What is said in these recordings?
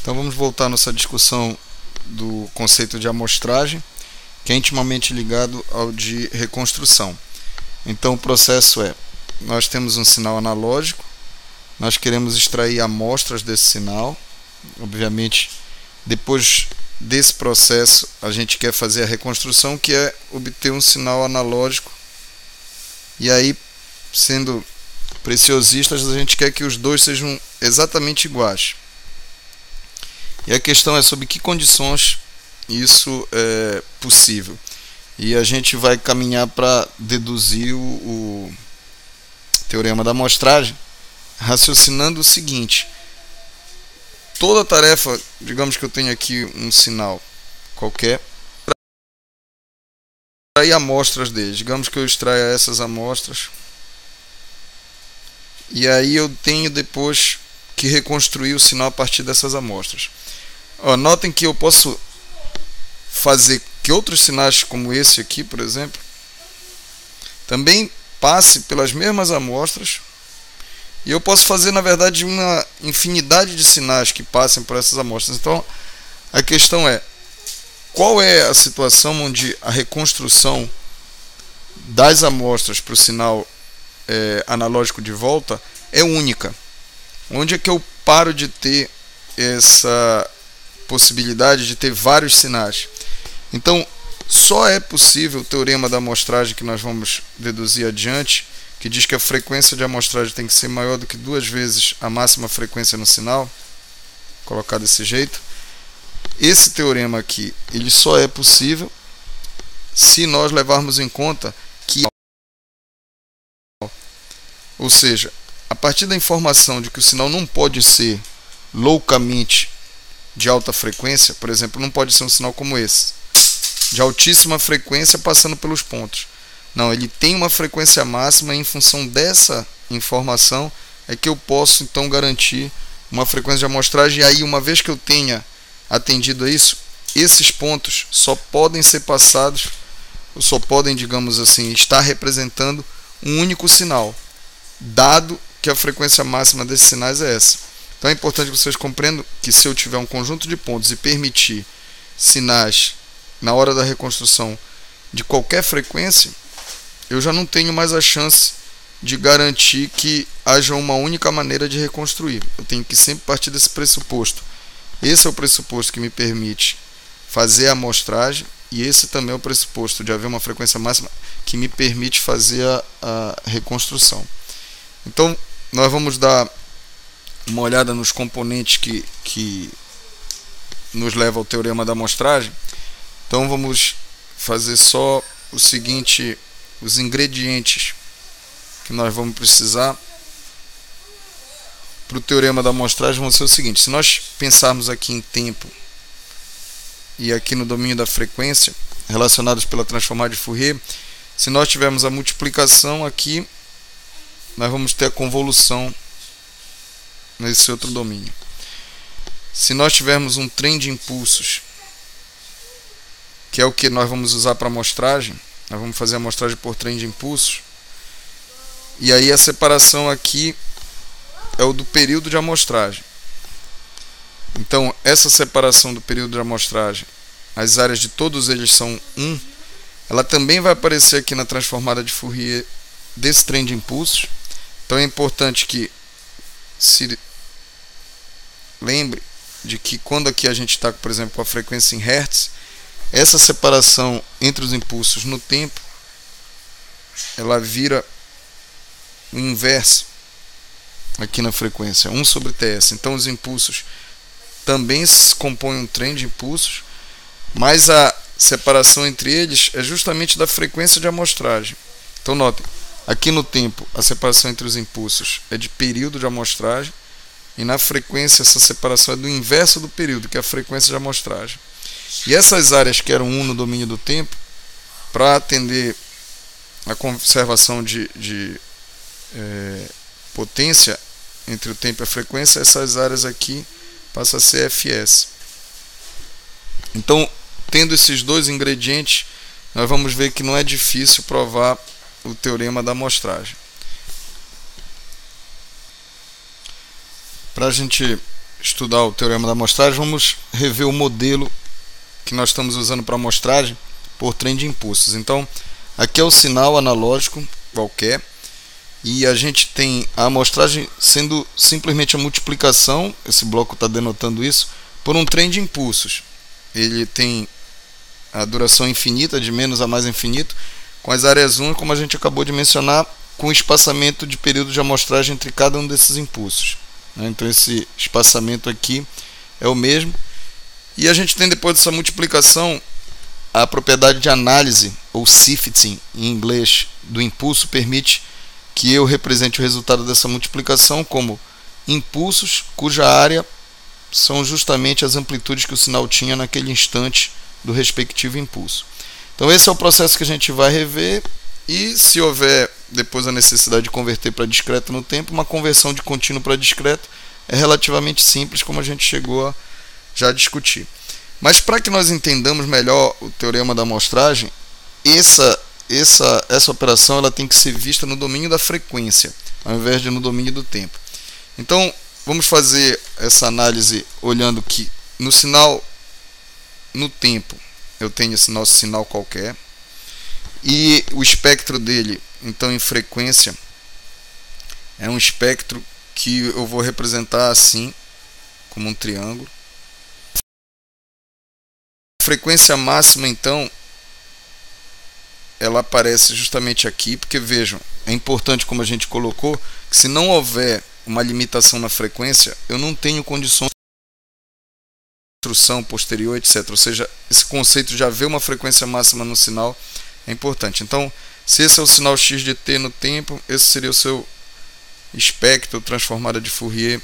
Então vamos voltar à nossa discussão do conceito de amostragem, que é intimamente ligado ao de reconstrução. Então o processo é, nós temos um sinal analógico, nós queremos extrair amostras desse sinal. Obviamente, depois desse processo, a gente quer fazer a reconstrução, que é obter um sinal analógico. E aí, sendo preciosistas, a gente quer que os dois sejam exatamente iguais. E a questão é sobre que condições isso é possível. E a gente vai caminhar para deduzir o teorema da amostragem, raciocinando o seguinte: toda tarefa, digamos que eu tenho aqui um sinal qualquer, extrair amostras dele. Digamos que eu extraia essas amostras, e aí eu tenho depois que reconstruir o sinal a partir dessas amostras. Notem que eu posso fazer que outros sinais, como esse aqui, por exemplo, também passe pelas mesmas amostras, e eu posso fazer, na verdade, uma infinidade de sinais que passem por essas amostras. Então, a questão é, qual é a situação onde a reconstrução das amostras para o sinal analógico de volta é única? Onde é que eu paro de ter essa possibilidade de ter vários sinais? Então, só é possível o teorema da amostragem, que nós vamos deduzir adiante, que diz que a frequência de amostragem tem que ser maior do que 2 vezes a máxima frequência no sinal, colocar desse jeito. Esse teorema aqui, ele só é possível se nós levarmos em conta que, ou seja, a partir da informação de que o sinal não pode ser loucamente de alta frequência, por exemplo, não pode ser um sinal como esse, de altíssima frequência passando pelos pontos. Não, ele tem uma frequência máxima, e em função dessa informação é que eu posso então garantir uma frequência de amostragem. E aí, uma vez que eu tenha atendido a isso, esses pontos só podem ser passados, ou só podem, digamos assim, estar representando um único sinal, dado que a frequência máxima desses sinais é essa. Então é importante que vocês compreendam que, se eu tiver um conjunto de pontos e permitir sinais na hora da reconstrução de qualquer frequência, eu já não tenho mais a chance de garantir que haja uma única maneira de reconstruir. Eu tenho que sempre partir desse pressuposto. Esse é o pressuposto que me permite fazer a amostragem, e esse também é o pressuposto de haver uma frequência máxima que me permite fazer a reconstrução. Então, nós vamos dar uma olhada nos componentes que nos levam ao teorema da amostragem. Então, vamos fazer só o seguinte: os ingredientes que nós vamos precisar para o teorema da amostragem vão ser o seguinte: se nós pensarmos aqui em tempo e aqui no domínio da frequência, relacionados pela transformada de Fourier, se nós tivermos a multiplicação aqui, nós vamos ter a convolução nesse outro domínio. Se nós tivermos um trem de impulsos, que é o que nós vamos usar para a amostragem, nós vamos fazer a amostragem por trem de impulsos, e aí a separação aqui é o do período de amostragem. Então, essa separação do período de amostragem, as áreas de todos eles são 1, ela também vai aparecer aqui na transformada de Fourier desse trem de impulsos. Então é importante que se lembre de que, quando aqui a gente está, por exemplo, com a frequência em Hertz, essa separação entre os impulsos no tempo, ela vira o inverso aqui na frequência, 1 sobre TS. Então os impulsos também se compõem um trem de impulsos, mas a separação entre eles é justamente da frequência de amostragem. Então notem, aqui no tempo a separação entre os impulsos é de período de amostragem, e na frequência essa separação é do inverso do período, que é a frequência de amostragem. E essas áreas que eram 1 no domínio do tempo, para atender a conservação de potência entre o tempo e a frequência, essas áreas aqui passam a ser Fs. Então, tendo esses dois ingredientes, nós vamos ver que não é difícil provar o teorema da amostragem. Para a gente estudar o teorema da amostragem, vamos rever o modelo que nós estamos usando para amostragem por trem de impulsos. Então, aqui é o sinal analógico qualquer, e a gente tem a amostragem sendo simplesmente a multiplicação, esse bloco está denotando isso, por um trem de impulsos. Ele tem a duração infinita, de menos a mais infinito, com as áreas 1, como a gente acabou de mencionar, com o espaçamento de período de amostragem entre cada um desses impulsos. Então esse espaçamento aqui é o mesmo. E a gente tem, depois dessa multiplicação, a propriedade de análise, ou sifting em inglês, do impulso, permite que eu represente o resultado dessa multiplicação como impulsos cuja área são justamente as amplitudes que o sinal tinha naquele instante do respectivo impulso. Então esse é o processo que a gente vai rever, e se houver depois a necessidade de converter para discreto no tempo, uma conversão de contínuo para discreto é relativamente simples, como a gente chegou a já discutir. Mas para que nós entendamos melhor o teorema da amostragem, essa operação ela tem que ser vista no domínio da frequência, ao invés de no domínio do tempo. Então, vamos fazer essa análise olhando que no sinal, no tempo, eu tenho esse nosso sinal qualquer, e o espectro dele, então em frequência, é um espectro que eu vou representar assim, como um triângulo. A frequência máxima, então, ela aparece justamente aqui, porque vejam, é importante, como a gente colocou, que se não houver uma limitação na frequência, eu não tenho condições de instrução posterior, etc. Ou seja, esse conceito de haver uma frequência máxima no sinal é importante. Então, se esse é o sinal x de t no tempo, esse seria o seu espectro transformado de Fourier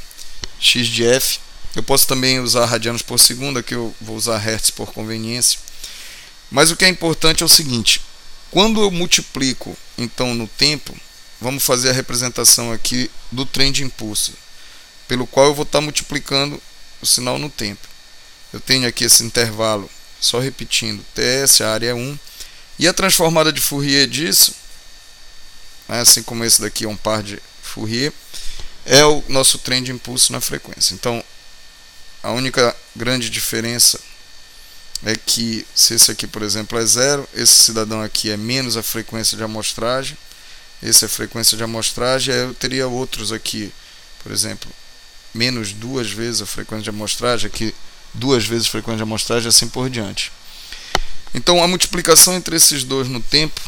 x de f. Eu posso também usar radianos por segundo, aqui eu vou usar hertz por conveniência. Mas o que é importante é o seguinte: quando eu multiplico então no tempo, vamos fazer a representação aqui do trem de impulso, pelo qual eu vou estar multiplicando o sinal no tempo. Eu tenho aqui esse intervalo, só repetindo, TS, a área é 1, e a transformada de Fourier disso, assim como esse daqui é um par de Fourier, é o nosso trem de impulso na frequência. Então, a única grande diferença é que se esse aqui, por exemplo, é 0, esse cidadão aqui é menos a frequência de amostragem, esse é a frequência de amostragem, eu teria outros aqui, por exemplo, menos 2 vezes a frequência de amostragem, aqui 2 vezes a frequência de amostragem, assim por diante. Então a multiplicação entre esses dois no tempo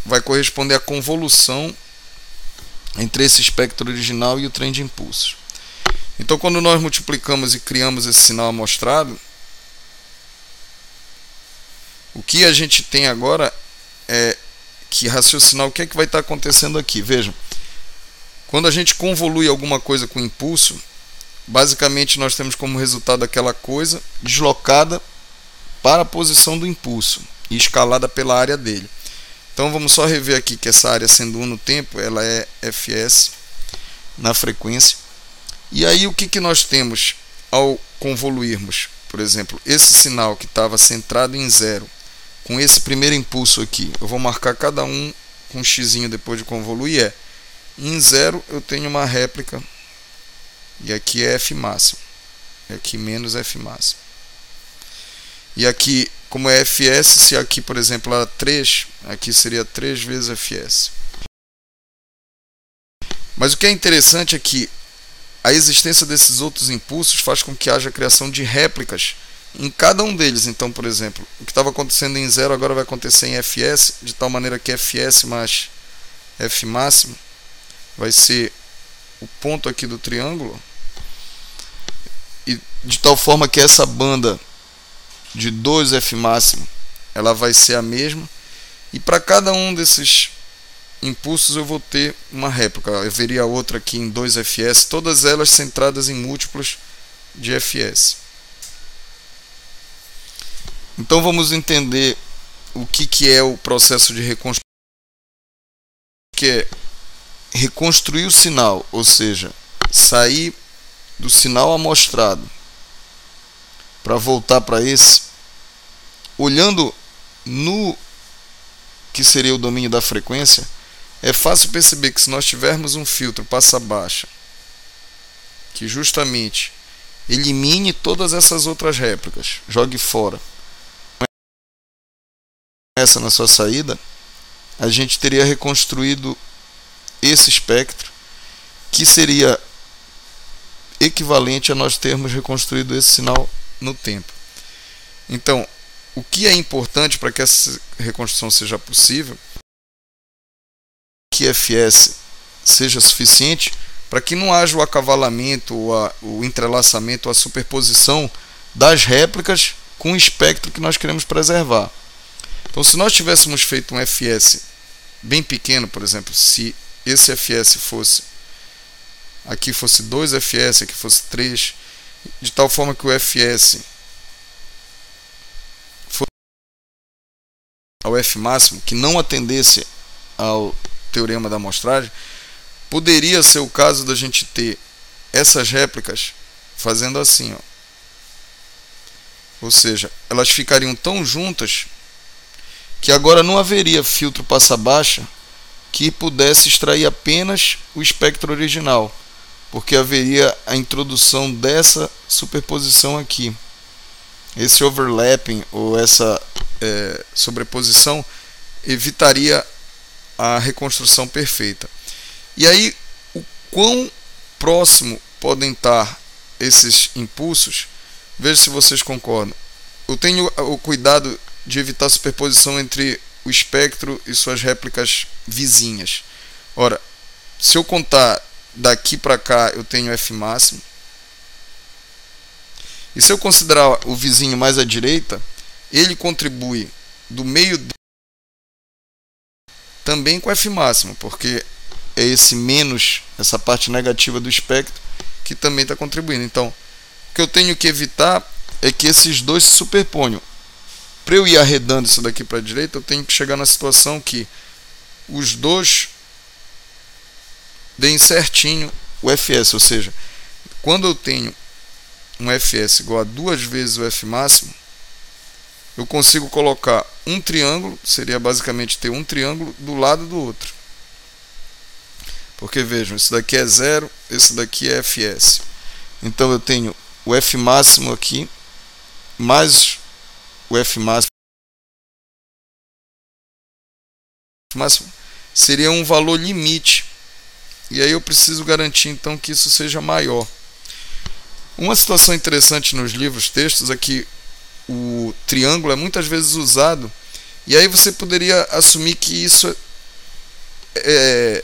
vai corresponder à convolução entre esse espectro original e o trem de impulsos. Então quando nós multiplicamos e criamos esse sinal amostrado, o que a gente tem agora é que raciocinar o que é que vai estar acontecendo aqui. Vejam, quando a gente convolui alguma coisa com impulso, basicamente nós temos como resultado aquela coisa deslocada para a posição do impulso e escalada pela área dele. Então vamos só rever aqui que essa área, sendo 1 no tempo, ela é Fs na frequência. E aí o que nós temos ao convoluirmos? Por exemplo, esse sinal que estava centrado em 0, com esse primeiro impulso aqui, eu vou marcar cada um com um x depois de convoluir, em 0 eu tenho uma réplica, e aqui é F máximo, e aqui menos F máximo. E aqui, como é Fs, se aqui, por exemplo, era 3, aqui seria 3 vezes Fs. Mas o que é interessante é que a existência desses outros impulsos faz com que haja a criação de réplicas em cada um deles. Então, por exemplo, o que estava acontecendo em 0 agora vai acontecer em Fs, de tal maneira que Fs mais F máximo vai ser o ponto aqui do triângulo, e de tal forma que essa banda de 2F máximo ela vai ser a mesma, e para cada um desses impulsos eu vou ter uma réplica. Eu veria outra aqui em 2Fs, todas elas centradas em múltiplos de Fs. Então vamos entender o que é o processo de reconstrução, que é reconstruir o sinal, ou seja, sair do sinal amostrado para voltar para esse, olhando no que seria o domínio da frequência. É fácil perceber que se nós tivermos um filtro passa baixa que justamente elimine todas essas outras réplicas, jogue fora essa na sua saída, a gente teria reconstruído esse espectro, que seria equivalente a nós termos reconstruído esse sinal no tempo. Então, o que é importante para que essa reconstrução seja possível, que fs seja suficiente para que não haja o acavalamento, o entrelaçamento, a superposição das réplicas com o espectro que nós queremos preservar. Então, se nós tivéssemos feito um fs bem pequeno, por exemplo, se esse fs fosse, aqui fosse 2 fs, aqui fosse 3, de tal forma que o fs fosse ao f máximo, que não atendesse ao teorema da amostragem, poderia ser o caso da gente ter essas réplicas fazendo assim, ó. Ou seja, elas ficariam tão juntas que agora não haveria filtro passa-baixa que pudesse extrair apenas o espectro original, porque haveria a introdução dessa superposição aqui. Esse overlapping ou essa sobreposição evitaria a reconstrução perfeita. E aí, o quão próximo podem estar esses impulsos? Veja se vocês concordam. Eu tenho o cuidado de evitar a superposição entre o espectro e suas réplicas vizinhas. Ora, se eu contar daqui para cá, eu tenho f máximo. E se eu considerar o vizinho mais à direita, ele contribui do meio também com f máximo, porque é esse menos, essa parte negativa do espectro, que também está contribuindo. Então, o que eu tenho que evitar é que esses dois se superponham. Para eu ir arredando isso daqui para a direita, eu tenho que chegar na situação que os dois deem certinho o fs, ou seja, quando eu tenho um fs igual a 2 vezes o f máximo, eu consigo colocar um triângulo, seria basicamente ter um triângulo do lado do outro. Porque vejam, isso daqui é 0, esse daqui é fs. Então eu tenho o f máximo aqui, mais o f máximo seria um valor limite. E aí eu preciso garantir então que isso seja maior. Uma situação interessante nos livros textos é que o triângulo é muitas vezes usado, e aí você poderia assumir que isso é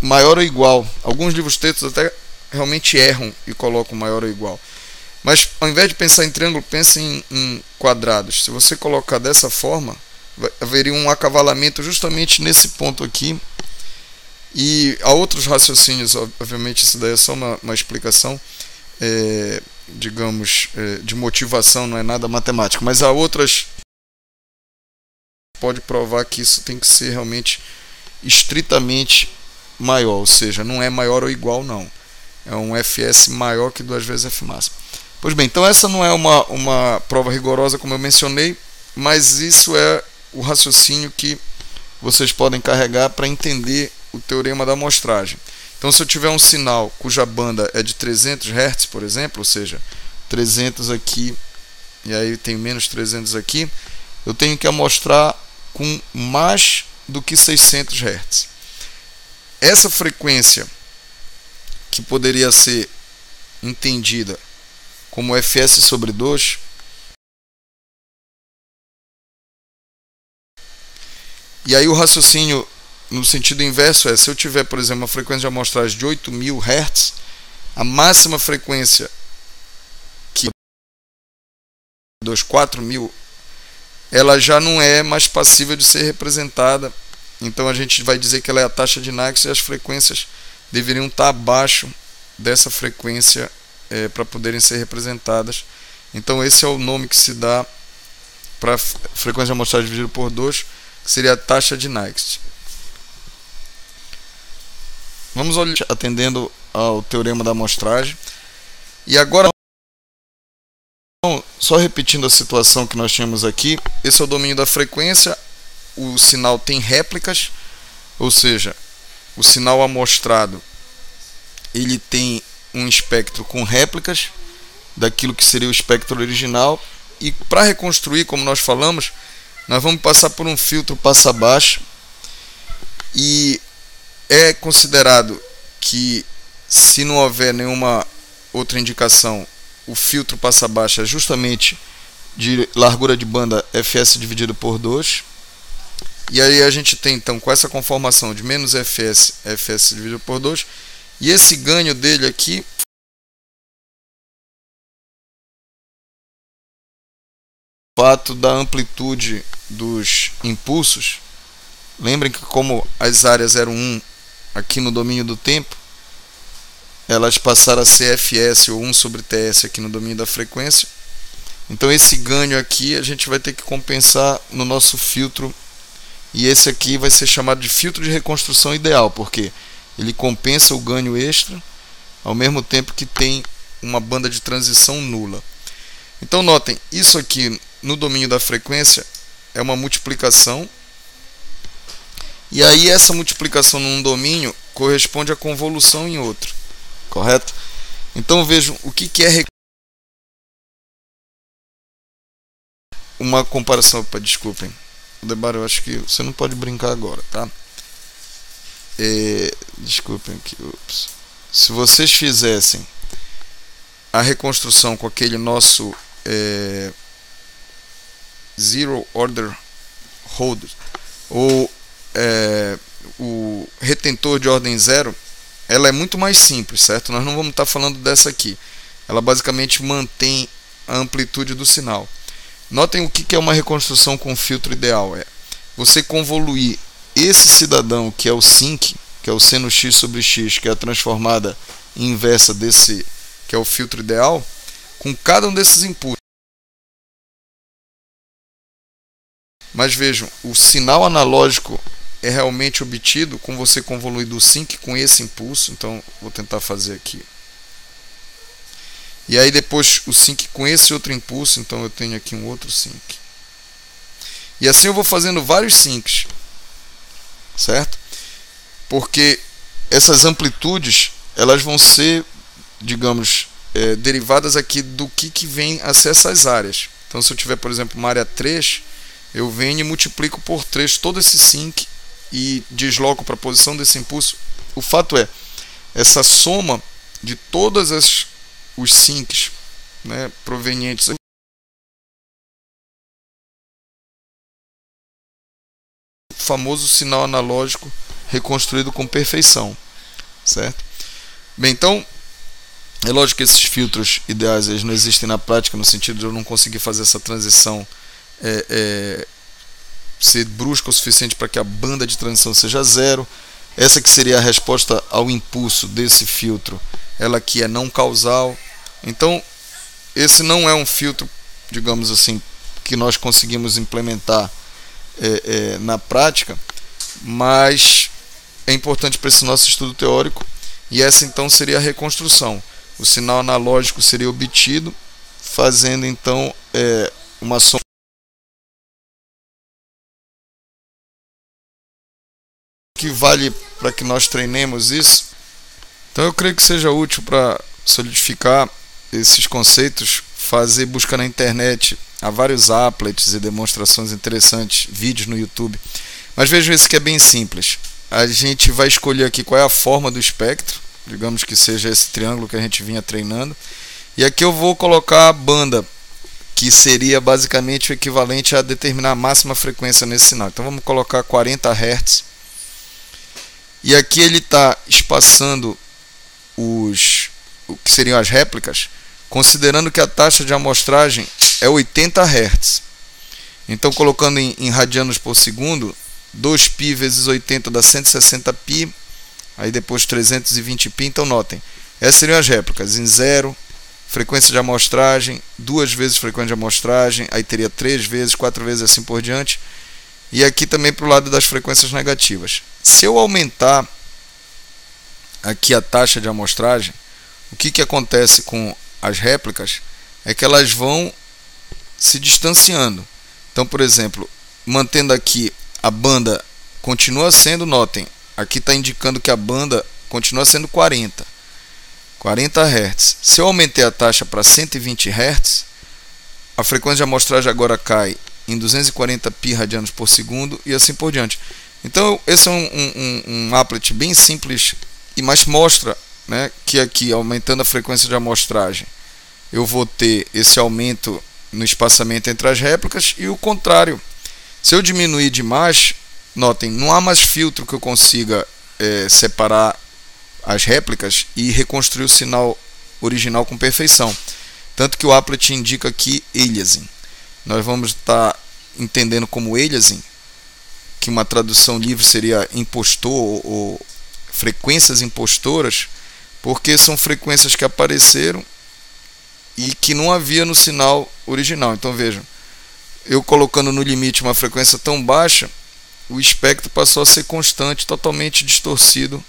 maior ou igual. Alguns livros textos até realmente erram e colocam maior ou igual. Mas ao invés de pensar em triângulo, pense em quadrados. Se você colocar dessa forma, haveria um acavalamento justamente nesse ponto aqui. E há outros raciocínios, obviamente isso daí é só uma explicação, digamos, de motivação, não é nada matemático. Mas há outras pode provar que isso tem que ser realmente estritamente maior, ou seja, não é maior ou igual, não. É um fs maior que 2 vezes f máximo. Pois bem, então essa não é uma prova rigorosa, como eu mencionei, mas isso é o raciocínio que vocês podem carregar para entender o teorema da amostragem. Então, se eu tiver um sinal cuja banda é de 300 Hz, por exemplo, ou seja, 300 aqui e aí tem menos 300 aqui, eu tenho que amostrar com mais do que 600 Hz. Essa frequência, que poderia ser entendida como fs sobre 2, e aí o raciocínio no sentido inverso é, se eu tiver, por exemplo, uma frequência de amostragem de 8.000 Hz, a máxima frequência que 4.000, ela já não é mais passível de ser representada. Então a gente vai dizer que ela é a taxa de Nyquist, e as frequências deveriam estar abaixo dessa frequência para poderem ser representadas. Então esse é o nome que se dá para a frequência de amostragem dividida por 2, que seria a taxa de Nyquist. Vamos olhar atendendo ao teorema da amostragem. E agora, só repetindo a situação que nós tínhamos aqui, esse é o domínio da frequência, o sinal tem réplicas, ou seja, o sinal amostrado ele tem um espectro com réplicas daquilo que seria o espectro original, e para reconstruir, como nós falamos, nós vamos passar por um filtro passa-baixa, e é considerado que, se não houver nenhuma outra indicação, o filtro passa-baixa é justamente de largura de banda fs dividido por 2. E aí a gente tem então com essa conformação de menos fs dividido por 2, e esse ganho dele aqui fato da amplitude dos impulsos. Lembrem que, como as áreas eram 1 aqui no domínio do tempo, elas passaram a ser fs ou 1 sobre ts aqui no domínio da frequência. Então esse ganho aqui a gente vai ter que compensar no nosso filtro, e esse aqui vai ser chamado de filtro de reconstrução ideal, porque ele compensa o ganho extra ao mesmo tempo que tem uma banda de transição nula. Então notem, isso aqui no domínio da frequência é uma multiplicação, e aí essa multiplicação num domínio corresponde à convolução em outro, correto? Então vejam o que é uma comparação. Opa, desculpem, Debar, eu acho que você não pode brincar agora, tá? Desculpem aqui, ups. Se vocês fizessem a reconstrução com aquele nosso Zero Order Holder, ou o retentor de ordem zero, ela é muito mais simples, certo? Nós não vamos estar falando dessa aqui. Ela basicamente mantém a amplitude do sinal. Notem o que é uma reconstrução com filtro ideal. É você convoluir esse cidadão, que é o sinc, que é o seno x sobre x, que é a transformada inversa desse, que é o filtro ideal, com cada um desses impulsos. Mas vejam, o sinal analógico é realmente obtido com você convoluir do sinc com esse impulso. Então vou tentar fazer aqui. E aí depois o sync com esse outro impulso, então eu tenho aqui um outro sync. E assim eu vou fazendo vários syncs, certo? Porque essas amplitudes, elas vão ser, digamos, derivadas aqui do que vem a ser essas áreas. Então se eu tiver, por exemplo, uma área 3, eu venho e multiplico por 3 todo esse sync e desloco para a posição desse impulso. O fato é, essa soma de todas os syncs, né, provenientes do famoso sinal analógico reconstruído com perfeição, certo? Bem, então é lógico que esses filtros ideais eles não existem na prática, no sentido de eu não conseguir fazer essa transição ser brusca o suficiente para que a banda de transição seja zero. Essa que seria a resposta ao impulso desse filtro, ela aqui é não causal. Então esse não é um filtro, digamos assim, que nós conseguimos implementar na prática, mas é importante para esse nosso estudo teórico. E essa então seria a reconstrução. O sinal analógico seria obtido fazendo então uma soma que vale para que nós treinemos isso. Então eu creio que seja útil para solidificar esses conceitos, fazer busca na internet, há vários applets e demonstrações interessantes, vídeos no YouTube. Mas vejam esse que é bem simples. A gente vai escolher aqui qual é a forma do espectro, digamos que seja esse triângulo que a gente vinha treinando. E aqui eu vou colocar a banda, que seria basicamente o equivalente a determinar a máxima frequência nesse sinal. Então vamos colocar 40 Hz. E aqui ele está espaçando o que seriam as réplicas, considerando que a taxa de amostragem é 80 Hz. Então, colocando em radianos por segundo, 2π vezes 80 dá 160π, aí depois 320π. Então, notem, essas seriam as réplicas em 0, frequência de amostragem, 2 vezes frequência de amostragem, aí teria 3 vezes, 4 vezes, assim por diante. E aqui também para o lado das frequências negativas. Se eu aumentar aqui a taxa de amostragem, o que acontece com as réplicas é que elas vão se distanciando. Então, por exemplo, mantendo aqui a banda continua sendo, notem, aqui está indicando que a banda continua sendo 40. 40 Hz. Se eu aumentei a taxa para 120 Hz, a frequência de amostragem agora cai em 240 pi radianos por segundo e assim por diante. Então esse é um applet bem simples, mas mostra, né, que aqui, aumentando a frequência de amostragem, eu vou ter esse aumento no espaçamento entre as réplicas, e o contrário. Se eu diminuir demais, notem, não há mais filtro que eu consiga separar as réplicas e reconstruir o sinal original com perfeição. Tanto que o applet indica aqui aliasing. Nós vamos estar entendendo como aliasing, que uma tradução livre seria impostor ou frequências impostoras, porque são frequências que apareceram e que não havia no sinal original. Então vejam, eu colocando no limite uma frequência tão baixa, o espectro passou a ser constante, totalmente distorcido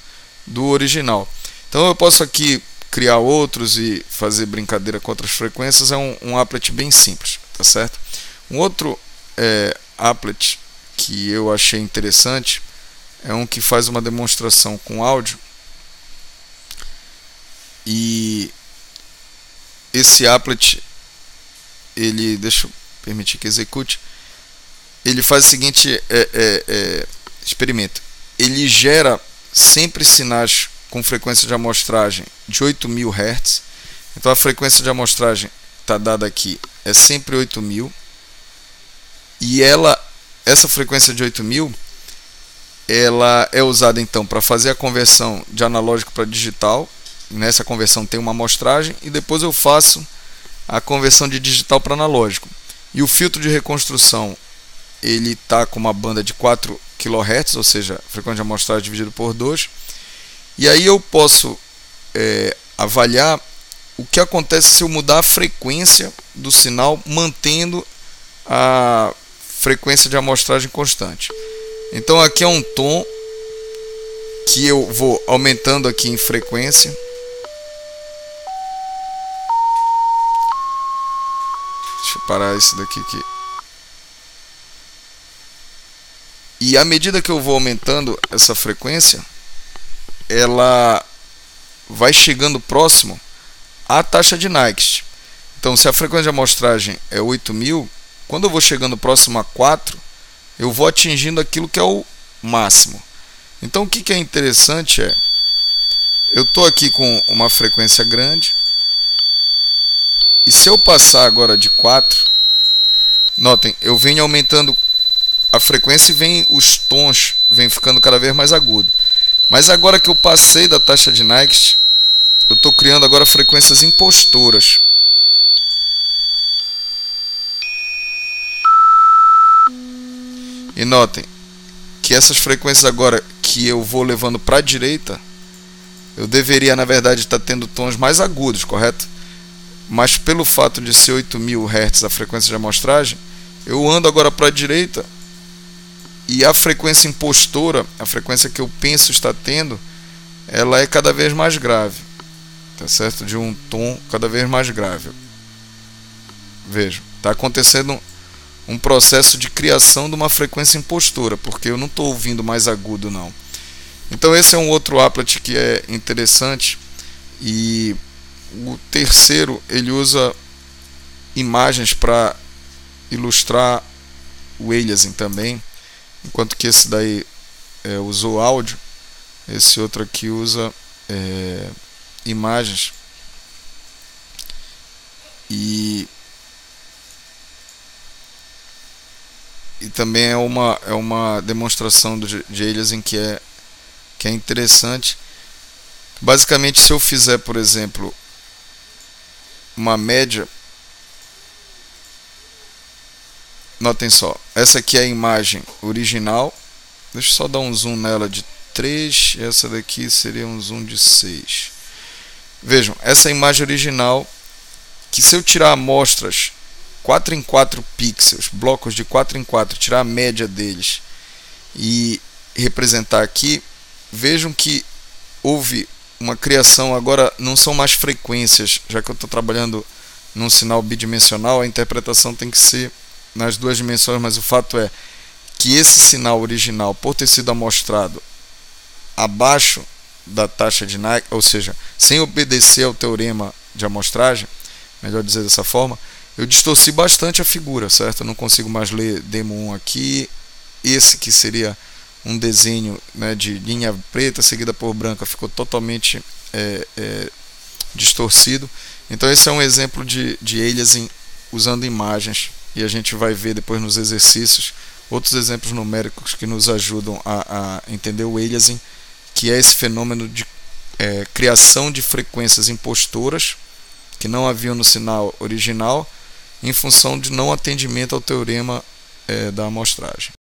do original. Então eu posso aqui criar outros e fazer brincadeira com outras frequências. É um applet bem simples, tá certo? Um outro applet que eu achei interessante é um que faz uma demonstração com áudio, e esse applet, ele, deixa eu permitir que execute, ele faz o seguinte experimento. Ele gera sempre sinais com frequência de amostragem de 8000 Hz. Então a frequência de amostragem está dada aqui, é sempre 8000, e essa frequência de 8000, ela é usada então para fazer a conversão de analógico para digital. Nessa conversão tem uma amostragem, e depois eu faço a conversão de digital para analógico. E o filtro de reconstrução, ele está com uma banda de 4 kHz, ou seja, frequência de amostragem dividido por 2. E aí eu posso avaliar o que acontece se eu mudar a frequência do sinal, mantendo a frequência de amostragem constante. Então aqui é um tom que eu vou aumentando aqui em frequência. Deixa eu parar isso daqui aqui. E à medida que eu vou aumentando essa frequência, ela vai chegando próximo à taxa de Nyquist. Então, se a frequência de amostragem é 8000, quando eu vou chegando próximo a 4, eu vou atingindo aquilo que é o máximo. Então, o que é interessante é, eu estou aqui com uma frequência grande, e se eu passar agora de 4, notem, eu venho aumentando a frequência e os tons vêm ficando cada vez mais agudos. Mas agora que eu passei da taxa de Nyquist, eu estou criando agora frequências impostoras. E notem que essas frequências agora que eu vou levando para a direita, eu deveria na verdade estar tendo tons mais agudos, correto? Mas pelo fato de ser 8000 Hz a frequência de amostragem, eu ando agora para a direita, e a frequência impostora, a frequência que eu penso estar tendo, ela é cada vez mais grave, tá certo? De um tom cada vez mais grave. Vejam, está acontecendo um processo de criação de uma frequência impostora, porque eu não estou ouvindo mais agudo, não. Então esse é um outro applet que é interessante. E o terceiro, ele usa imagens para ilustrar o aliasing também, enquanto que esse daí usou áudio. Esse outro aqui usa imagens, e também é uma demonstração de aliasing que é interessante. Basicamente, se eu fizer, por exemplo, uma média, notem só, essa aqui é a imagem original. Deixa eu só dar um zoom nela de 3, essa daqui seria um zoom de 6. Vejam, essa é a imagem original, que se eu tirar amostras 4 em 4 pixels, blocos de 4 em 4, tirar a média deles e representar aqui, vejam que houve uma criação. Agora não são mais frequências, já que eu estou trabalhando num sinal bidimensional, a interpretação tem que ser nas duas dimensões, mas o fato é que esse sinal original, por ter sido amostrado abaixo da taxa de Nagel, ou seja, sem obedecer ao teorema de amostragem, melhor dizer dessa forma, eu distorci bastante a figura, certo? Eu não consigo mais ler demo 1 aqui. Esse que seria um desenho, né, de linha preta seguida por branca ficou totalmente distorcido. Então esse é um exemplo de aliasing usando imagens, e a gente vai ver depois nos exercícios outros exemplos numéricos que nos ajudam a entender o aliasing, que é esse fenômeno de criação de frequências impostoras que não haviam no sinal original em função de não atendimento ao teorema da amostragem.